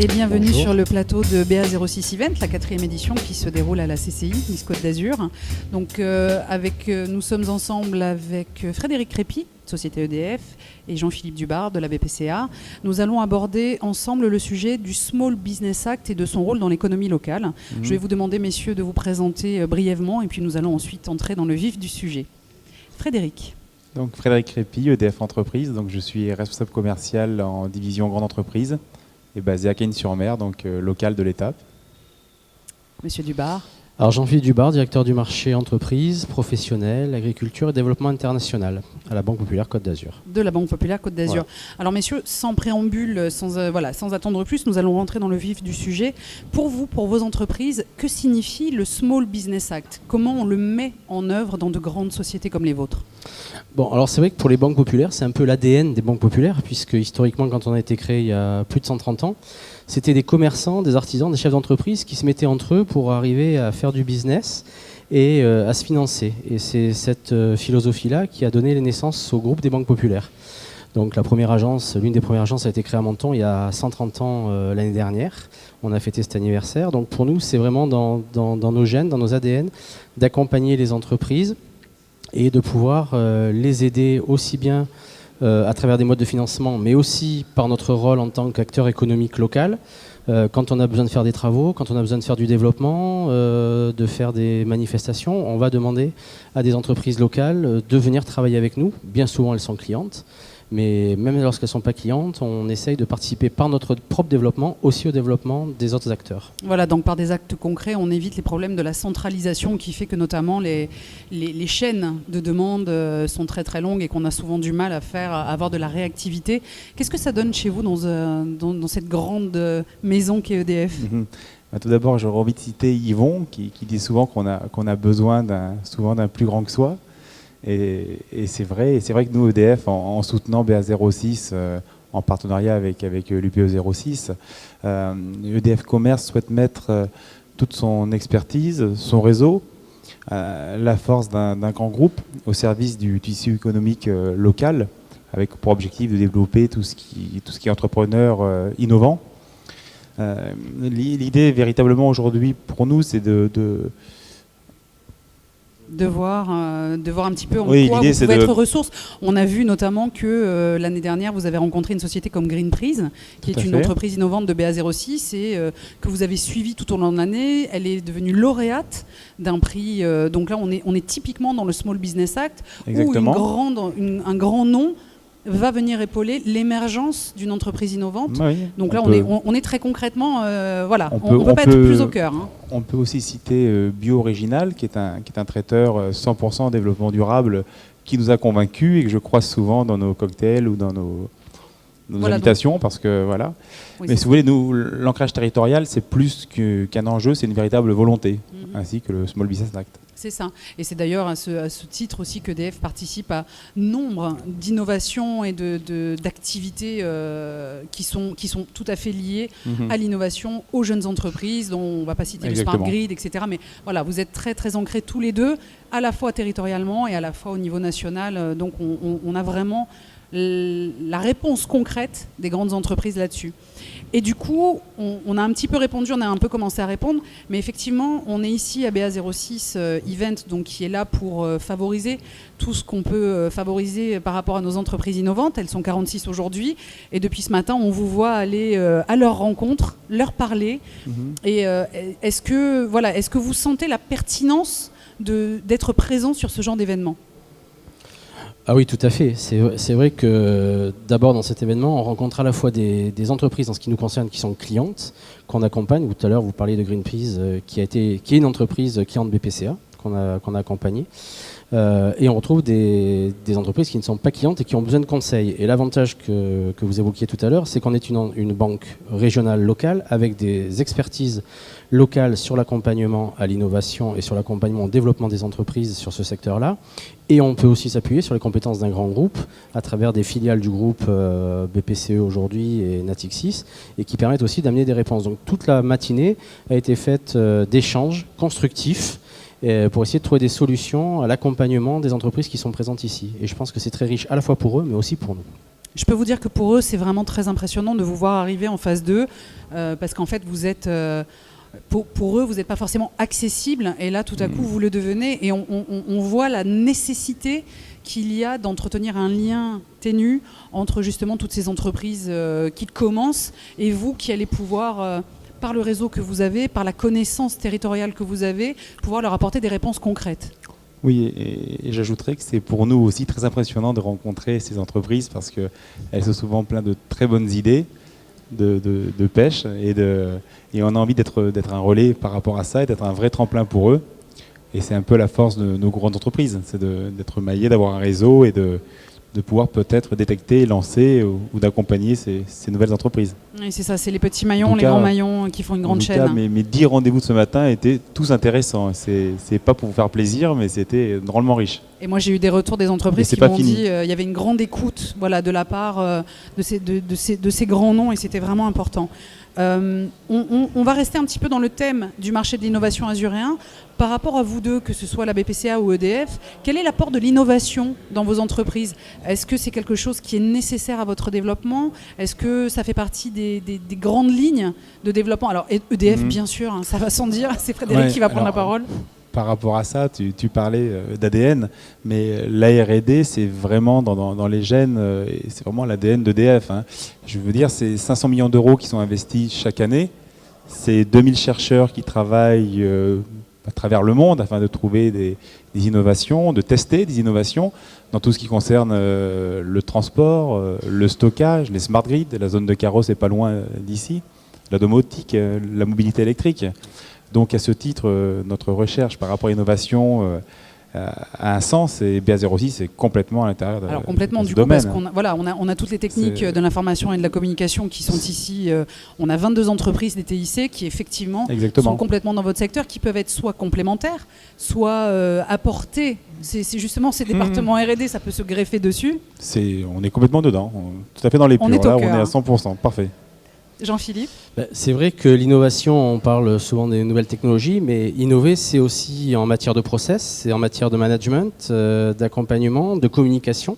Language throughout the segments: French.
Et bienvenue Bonjour. sur le plateau de BA06 Event, la 4e édition qui se déroule à la CCI, Nice Côte d'Azur. Donc nous sommes ensemble avec Frédéric Crépy, Société EDF, et Jean-Philippe Dubard de la BPCA. Nous allons aborder ensemble le sujet du Small Business Act et de son rôle dans l'économie locale. Je vais vous demander, messieurs, de vous présenter brièvement et puis nous allons ensuite entrer dans le vif du sujet. Frédéric. Donc Frédéric Crépy, EDF Entreprise. Donc je suis responsable commercial en division grande entreprise et basé à Cagnes-sur-Mer, donc local de l'étape. Monsieur Dubard. Alors Jean-Philippe Dubard, directeur du marché entreprise, professionnel, agriculture et développement international à la Banque Populaire Côte d'Azur. De la Banque Populaire Côte d'Azur. Voilà. Alors messieurs, sans préambule, sans attendre plus, nous allons rentrer dans le vif du sujet. Pour vous, pour vos entreprises, que signifie le Small Business Act? Comment on le met en œuvre dans de grandes sociétés comme les vôtres? Bon, alors c'est vrai que pour les banques populaires, c'est un peu l'ADN des banques populaires, puisque historiquement, quand on a été créé il y a plus de 130 ans, c'était des commerçants, des artisans, des chefs d'entreprise qui se mettaient entre eux pour arriver à faire du business et à se financer. Et c'est cette philosophie-là qui a donné naissance au groupe des banques populaires. Donc la première agence, l'une des premières agences a été créée à Menton il y a 130 ans l'année dernière. On a fêté cet anniversaire. Donc pour nous, c'est vraiment dans nos gènes, dans nos ADN, d'accompagner les entreprises et de pouvoir les aider aussi bien à travers des modes de financement, mais aussi par notre rôle en tant qu'acteur économique local, quand on a besoin de faire des travaux, quand on a besoin de faire du développement, de faire des manifestations, on va demander à des entreprises locales de venir travailler avec nous. Bien souvent, elles sont clientes, mais même lorsqu'elles ne sont pas clientes, on essaye de participer par notre propre développement, aussi au développement des autres acteurs. Voilà, donc par des actes concrets, on évite les problèmes de la centralisation qui fait que notamment les chaînes de demande sont très très longues et qu'on a souvent du mal à avoir de la réactivité. Qu'est-ce que ça donne chez vous dans cette grande maison qu'est EDF? Tout d'abord, j'aurais envie de citer Yvon qui dit souvent qu'on a besoin d'un plus grand que soi. Et c'est vrai que nous, EDF, en soutenant BA06, en partenariat avec l'UPE06, EDF Commerce souhaite mettre toute son expertise, son réseau, la force d'un grand groupe au service du tissu économique local, avec pour objectif de développer tout ce qui est entrepreneur innovant. L'idée véritablement aujourd'hui pour nous, c'est de voir un petit peu en quoi vous pouvez être ressource. On a vu notamment que l'année dernière, vous avez rencontré une société comme Greenprise, qui est une entreprise innovante de BA06 et que vous avez suivie tout au long de l'année. Elle est devenue lauréate d'un prix. Donc là, on est typiquement dans le Small Business Act, Exactement. où un grand nom va venir épauler l'émergence d'une entreprise innovante. Oui, donc là, on est très concrètement, on peut pas être plus au cœur. Hein. On peut aussi citer Bio-Original, qui est un traiteur 100% développement durable, qui nous a convaincus et que je croise souvent dans nos cocktails ou dans nos invitations, parce que voilà. Oui, mais si vous voulez, nous, l'ancrage territorial, c'est plus qu'un enjeu, c'est une véritable volonté, ainsi que le Small Business Act. C'est ça. Et c'est d'ailleurs à ce titre aussi qu'EDF participe à nombre d'innovations et d'activités qui sont tout à fait liées à l'innovation, aux jeunes entreprises, dont on ne va pas citer Exactement. le Smart Grid, etc. Mais voilà, vous êtes très, très ancrés tous les deux, à la fois territorialement et à la fois au niveau national. Donc on a vraiment la réponse concrète des grandes entreprises là-dessus. Et du coup, on a un petit peu répondu, on a un peu commencé à répondre, mais effectivement, on est ici à BA06 Event, donc qui est là pour favoriser tout ce qu'on peut favoriser par rapport à nos entreprises innovantes. Elles sont 46 aujourd'hui, et depuis ce matin, on vous voit aller à leur rencontre, leur parler. Et est-ce que vous sentez la pertinence d'être présent sur ce genre d'événement ? Ah oui, tout à fait. C'est vrai que d'abord dans cet événement, on rencontre à la fois des entreprises en ce qui nous concerne qui sont clientes, qu'on accompagne. Tout à l'heure, vous parliez de Greenpeace, qui est une entreprise cliente BPCA qu'on a accompagnée. Et on retrouve des entreprises qui ne sont pas clientes et qui ont besoin de conseils. Et l'avantage que vous évoquiez tout à l'heure, c'est qu'on est une banque régionale locale avec des expertises locales sur l'accompagnement à l'innovation et sur l'accompagnement au développement des entreprises sur ce secteur-là. Et on peut aussi s'appuyer sur les compétences d'un grand groupe à travers des filiales du groupe BPCE aujourd'hui et Natixis et qui permettent aussi d'amener des réponses. Donc toute la matinée a été faite d'échanges constructifs pour essayer de trouver des solutions à l'accompagnement des entreprises qui sont présentes ici. Et je pense que c'est très riche à la fois pour eux mais aussi pour nous. Je peux vous dire que pour eux, c'est vraiment très impressionnant de vous voir arriver en phase 2, parce qu'en fait, vous êtes... pour eux, vous n'êtes pas forcément accessible, et là, tout à coup, vous le devenez, et on voit la nécessité qu'il y a d'entretenir un lien ténu entre justement toutes ces entreprises qui commencent, et vous qui allez pouvoir, par le réseau que vous avez, par la connaissance territoriale que vous avez, pouvoir leur apporter des réponses concrètes. Oui, et j'ajouterais que c'est pour nous aussi très impressionnant de rencontrer ces entreprises parce qu'elles sont souvent pleines de très bonnes idées de pêche et on a envie d'être un relais par rapport à ça et d'être un vrai tremplin pour eux. Et c'est un peu la force de nos grandes entreprises, c'est d'être maillé, d'avoir un réseau et de pouvoir peut-être détecter, lancer ou d'accompagner ces nouvelles entreprises. Et c'est ça, c'est les petits maillons, les grands maillons qui font une grande chaîne. Mes 10 rendez-vous de ce matin étaient tous intéressants. C'est pas pour vous faire plaisir, mais c'était drôlement riche. Et moi, j'ai eu des retours des entreprises qui m'ont dit qu'il y avait une grande écoute, voilà, de la part de ces grands noms, et c'était vraiment important. On va rester un petit peu dans le thème du marché de l'innovation azuréen. Par rapport à vous deux, que ce soit la BPCA ou EDF, quel est l'apport de l'innovation dans vos entreprises ? Est-ce que c'est quelque chose qui est nécessaire à votre développement ? Est-ce que ça fait partie des grandes lignes de développement ? Alors EDF, bien sûr, hein, ça va sans dire, c'est Frédéric qui va prendre la parole. Par rapport à ça, tu parlais d'ADN, mais la R&D, c'est vraiment dans les gènes, et c'est vraiment l'ADN d'EDF. Hein. Je veux dire, c'est 500 millions d'euros qui sont investis chaque année. C'est 2000 chercheurs qui travaillent à travers le monde afin de trouver des innovations, de tester des innovations dans tout ce qui concerne le transport, le stockage, les smart grids. La zone de carrosse n'est pas loin d'ici, la domotique, la mobilité électrique. Donc à ce titre, notre recherche par rapport à l'innovation a un sens et BA06 c'est complètement à l'intérieur Alors complètement de ce du coup domaine. Parce qu'on a toutes les techniques de l'information et de la communication qui sont ici. On a 22 entreprises des TIC qui effectivement sont complètement dans votre secteur, qui peuvent être soit complémentaires, soit apporter. C'est justement ces départements R&D, ça peut se greffer dessus. On est complètement dedans, tout à fait dans les purs. Là, on est à 100%, parfait. Jean-Philippe ? C'est vrai que l'innovation, on parle souvent des nouvelles technologies, mais innover, c'est aussi en matière de process, c'est en matière de management, d'accompagnement, de communication.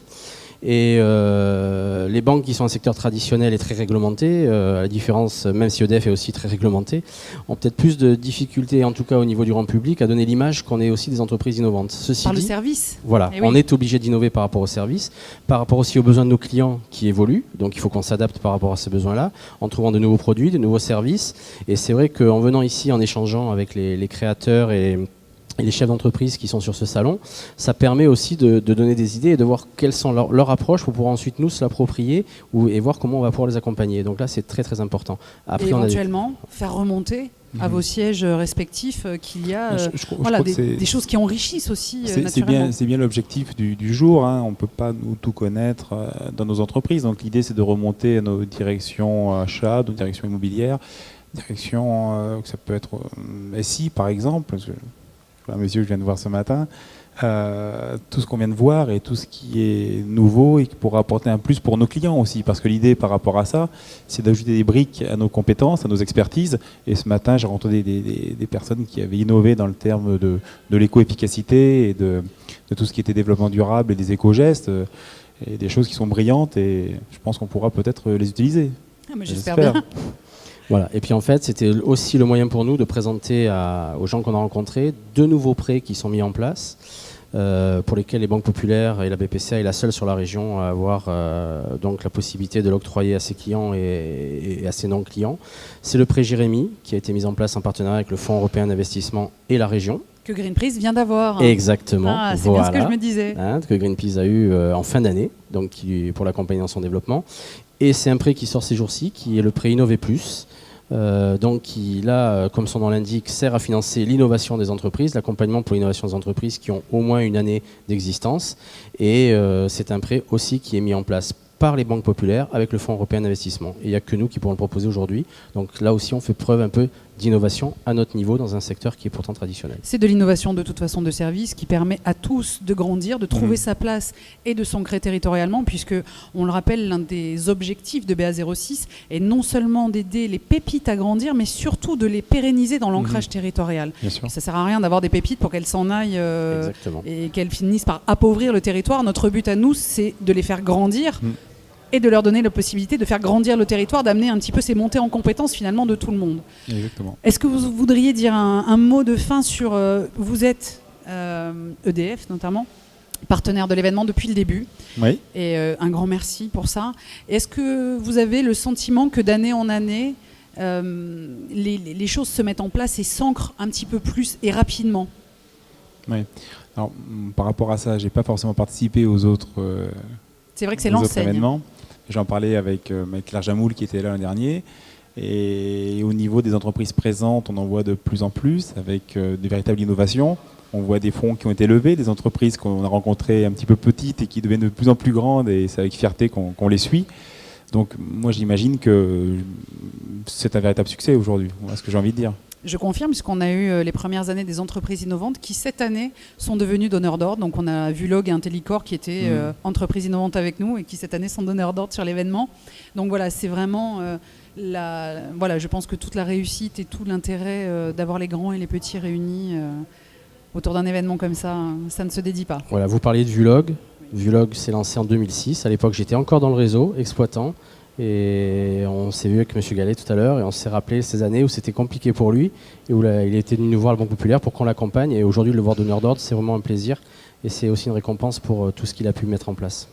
Et les banques qui sont un secteur traditionnel et très réglementé, à la différence, même si EDF est aussi très réglementé, ont peut-être plus de difficultés, en tout cas au niveau du grand public, à donner l'image qu'on est aussi des entreprises innovantes. Par le service. Voilà, on est obligé d'innover par rapport au service, par rapport aussi aux besoins de nos clients qui évoluent, donc il faut qu'on s'adapte par rapport à ces besoins-là, en trouvant de nouveaux produits, de nouveaux services. Et c'est vrai qu'en venant ici, en échangeant avec les créateurs et les chefs d'entreprise qui sont sur ce salon, ça permet aussi de donner des idées et de voir quelles sont leurs approches pour pouvoir ensuite nous se l'approprier et voir comment on va pouvoir les accompagner. Donc là, c'est très très important. Après, et éventuellement, faire remonter à vos sièges respectifs qu'il y a des choses qui enrichissent aussi naturellement. C'est bien l'objectif du jour. Hein. On ne peut pas nous tout connaître dans nos entreprises. Donc l'idée, c'est de remonter à nos directions achats, nos directions immobilières, direction que ça peut être SI par exemple. Un monsieur que je viens de voir ce matin, tout ce qu'on vient de voir et tout ce qui est nouveau et qui pourra apporter un plus pour nos clients aussi, parce que l'idée par rapport à ça, c'est d'ajouter des briques à nos compétences, à nos expertises. Et ce matin, j'ai rencontré des personnes qui avaient innové dans le terme de l'éco-efficacité et de tout ce qui était développement durable et des éco-gestes, et des choses qui sont brillantes, et je pense qu'on pourra peut-être les utiliser. Mais j'espère bien. Voilà. Et puis en fait, c'était aussi le moyen pour nous de présenter aux gens qu'on a rencontrés de nouveaux prêts qui sont mis en place, pour lesquels les banques populaires et la BPCA est la seule sur la région à avoir donc la possibilité de l'octroyer à ses clients et à ses non-clients. C'est le prêt Jérémy qui a été mis en place en partenariat avec le Fonds européen d'investissement et la région. Que Greenpeace vient d'avoir. Exactement. Ah, c'est bien ce que je me disais. Que Greenpeace a eu en fin d'année, donc pour l'accompagner dans son développement. Et c'est un prêt qui sort ces jours-ci, qui est le prêt Innover Plus. Donc qui, là, comme son nom l'indique, sert à financer l'innovation des entreprises, l'accompagnement pour l'innovation des entreprises qui ont au moins une année d'existence. Et c'est un prêt aussi qui est mis en place par les banques populaires avec le Fonds européen d'investissement. Et il n'y a que nous qui pourrons le proposer aujourd'hui. Donc là aussi, on fait preuve un peu d'innovation à notre niveau dans un secteur qui est pourtant traditionnel. C'est de l'innovation de toute façon de service qui permet à tous de grandir, de trouver sa place et de s'ancrer territorialement, puisque, on le rappelle, l'un des objectifs de BA06 est non seulement d'aider les pépites à grandir, mais surtout de les pérenniser dans l'ancrage territorial. Et ça ne sert à rien d'avoir des pépites pour qu'elles s'en aillent et qu'elles finissent par appauvrir le territoire. Notre but à nous, c'est de les faire grandir et de leur donner la possibilité de faire grandir le territoire, d'amener un petit peu ces montées en compétences finalement de tout le monde. Exactement. Est-ce que vous voudriez dire un mot de fin sur... vous êtes EDF notamment, partenaire de l'événement depuis le début. Oui. Et un grand merci pour ça. Est-ce que vous avez le sentiment que d'année en année, les choses se mettent en place et s'ancrent un petit peu plus et rapidement? Oui. Alors, par rapport à ça, j'ai pas forcément participé aux autres, c'est vrai que c'est aux autres l'enseigne. événements. J'en parlais avec Claire Jamoul qui était là l'an dernier. Et au niveau des entreprises présentes, on en voit de plus en plus avec de véritables innovations. On voit des fonds qui ont été levés, des entreprises qu'on a rencontrées un petit peu petites et qui deviennent de plus en plus grandes, et c'est avec fierté qu'on les suit. Donc moi j'imagine que c'est un véritable succès aujourd'hui, voilà ce que j'ai envie de dire. Je confirme, puisqu'on a eu les premières années des entreprises innovantes qui, cette année, sont devenues donneurs d'ordre. Donc on a Vulog et Intellicor qui étaient entreprises innovantes avec nous et qui, cette année, sont donneurs d'ordre sur l'événement. Donc voilà, c'est vraiment... voilà, je pense que toute la réussite et tout l'intérêt d'avoir les grands et les petits réunis autour d'un événement comme ça, ça ne se dédie pas. Voilà, vous parliez de Vulog. Vulog s'est lancé en 2006. À l'époque, j'étais encore dans le réseau, exploitant. Et on s'est vu avec M. Gallet tout à l'heure et on s'est rappelé ces années où c'était compliqué pour lui et où il était venu nous voir à la Banque Populaire pour qu'on l'accompagne. Et aujourd'hui, de le voir donneur d'ordre, c'est vraiment un plaisir. Et c'est aussi une récompense pour tout ce qu'il a pu mettre en place.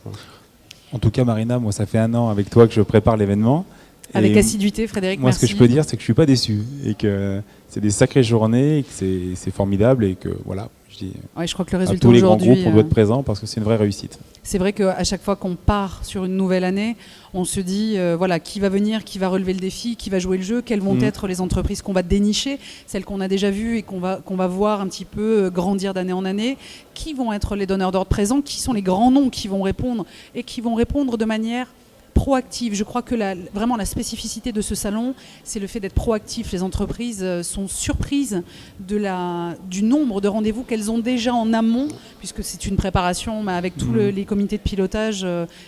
En tout cas, Marina, moi, ça fait 1 an avec toi que je prépare l'événement. Avec et assiduité, Frédéric, moi, merci. ce que je peux dire, c'est que je ne suis pas déçu et que c'est des sacrées journées, et que c'est formidable et que voilà, je dis Ouais, je crois que le à résultat tous les grands aujourd'hui, groupes, on doit être présent parce que c'est une vraie réussite. c'est vrai qu'à chaque fois qu'on part sur une nouvelle année, on se dit voilà, qui va venir, qui va relever le défi, qui va jouer le jeu, quelles vont être les entreprises qu'on va dénicher, celles qu'on a déjà vues et qu'on va voir un petit peu grandir d'année en année, qui vont être les donneurs d'ordre présents, qui sont les grands noms qui vont répondre et qui vont répondre de manière proactive. Je crois que vraiment la spécificité de ce salon, c'est le fait d'être proactif. Les entreprises sont surprises du nombre de rendez-vous qu'elles ont déjà en amont, puisque c'est une préparation avec tous les comités de pilotage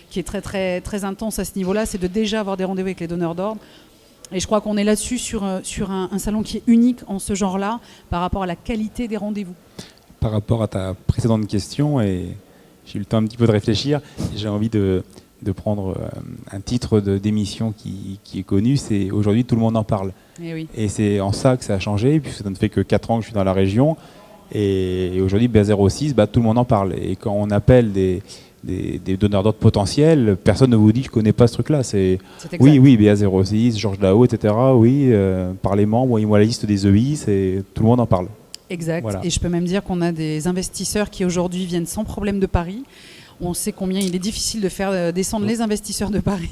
qui est très, très, très intense à ce niveau-là, c'est de déjà avoir des rendez-vous avec les donneurs d'ordre. Et je crois qu'on est là-dessus sur un salon qui est unique en ce genre-là par rapport à la qualité des rendez-vous. Par rapport à ta précédente question, et j'ai eu le temps un petit peu de réfléchir, j'ai envie de prendre un titre d'émission qui est connu, c'est « Aujourd'hui, tout le monde en parle ». Et c'est en ça que ça a changé, puisque ça ne fait que 4 ans que je suis dans la région. Et aujourd'hui, BA06, tout le monde en parle. Et quand on appelle des donneurs d'ordre potentiels, personne ne vous dit « je ne connais pas ce truc-là ». C'est oui, BA06, Georges Lao, etc. Oui, par les membres, moi la liste des EI, tout le monde en parle. Exact. Voilà. Et je peux même dire qu'on a des investisseurs qui aujourd'hui viennent sans problème de Paris. On sait combien il est difficile de faire descendre les investisseurs de Paris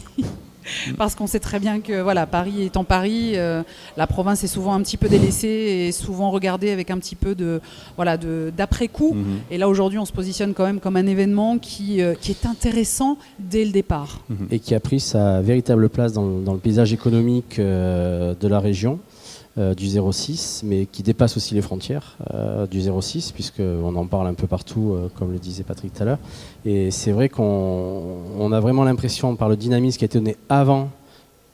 parce qu'on sait très bien que voilà, Paris étant Paris, la province est souvent un petit peu délaissée et souvent regardée avec un petit peu d'après-coup. Et là aujourd'hui, on se positionne quand même comme un événement qui est intéressant dès le départ. Et qui a pris sa véritable place dans le paysage économique de la région. Du 06, mais qui dépasse aussi les frontières du 06, puisqu'on en parle un peu partout, comme le disait Patrick tout à l'heure. Et c'est vrai qu'on a vraiment l'impression, par le dynamisme qui a été donné avant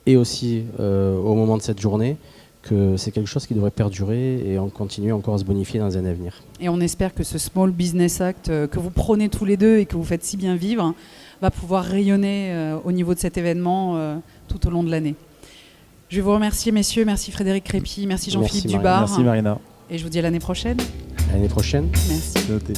et aussi au moment de cette journée, que c'est quelque chose qui devrait perdurer et on continue encore à se bonifier dans les années à venir. Et on espère que ce Small Business Act que vous prônez tous les deux et que vous faites si bien vivre va pouvoir rayonner au niveau de cet événement tout au long de l'année. Je vais vous remercier, messieurs. Merci Frédéric Crépy, merci Jean-Philippe Dubar. Merci Marina. Et je vous dis à l'année prochaine. À l'année prochaine. Merci. Noté.